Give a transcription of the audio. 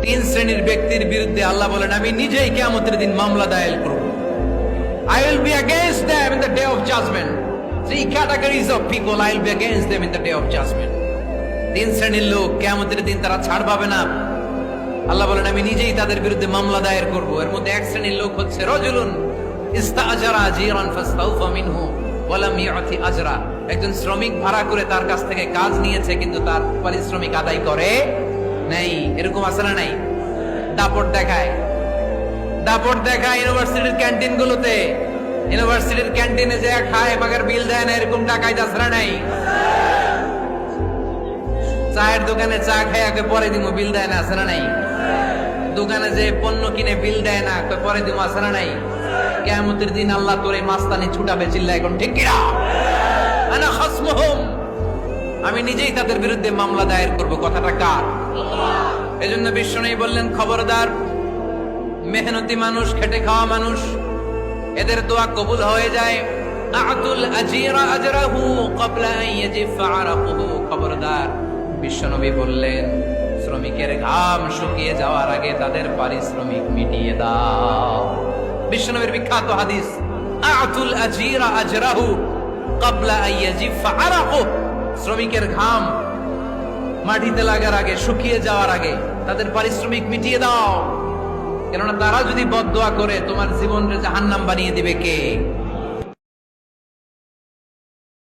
তিন শ্রেণীর ব্যক্তির বিরুদ্ধে আল্লাহ বলেন আমি নিজেই কিয়ামতের দিন মামলা দায়ের করব। I will be against them in the day of judgment. Three categories of people I will be against them in the day of judgment. তিন শ্রেণীর লোক কিয়ামতের দিন তারা ছাড় পাবে না। আল্লাহ বলেন আমি নিজেই তাদের বিরুদ্ধে মামলা দায়ের করব। এর মধ্যে এক শ্রেণীর লোক হচ্ছে রাজুলুন ইস্তাআজারা জিরান ফাস্তাউফা মিনহু ওয়া লাম ইউতি আজরা। একজন শ্রমিক ভাড়া করে তার কাছ থেকে কাজ নিয়েছে কিন্তু তার পারিশ্রমিক আদায় করে নাই। এরকম আছে না নাই? দাপট দেখায় ইউনিভার্সিটির ক্যান্টিন গুলোতে, ইউনিভার্সিটির ক্যান্টিনে যে খায় মাগার বিল দেয় না, এরকম টাকায় দাসরা নাই। চায়ের দোকানে চা খায় আগে পরে দিমু বিল দেয় না, আছে না নাই? দোকানে যে পণ্য কিনে বিল দেয় না পরে দিমু, আছে না নাই? কিয়ামতের দিন আল্লাহ তোরে মাস্তানি ছুটাবে, চিল্লা এখন ঠিক কিনা? আনা খাসমুহুম, আমি নিজেই তাদের বিরুদ্ধে মামলা দায়ের করব। কথাটা কার? এজন্য বিশ্বনবী বললেন খবরদার, মেহনতি মানুষ, খেটে খাওয়া মানুষ, এদের দোয়া কবুল হয়ে যায়। আতুল আজিরা আজরাহু ক্বাবলা আন ইয়াজিফা আরাকুহু। খবরদার, বিশ্বনবী বললেন শ্রমিকের ঘাম শুকিয়ে যাওয়ার আগে তাদের পারিশ্রমিক মিটিয়ে দাও। বিশ্বনবীর বিখ্যাত হাদিস, আতুল আজিরা আজরাহু ক্বাবলা আন ইয়াজিফা আরাকুহু। শ্রমিকের ঘাম মাটিতে লাগার আগে, শুকিয়ে যাওয়ার আগে তাদের পারিশ্রমিক মিটিয়ে দাও। কেননা তারা যদি বদদোয়া করে তোমার জীবনকে জাহান্নাম বানিয়ে দিবে কে?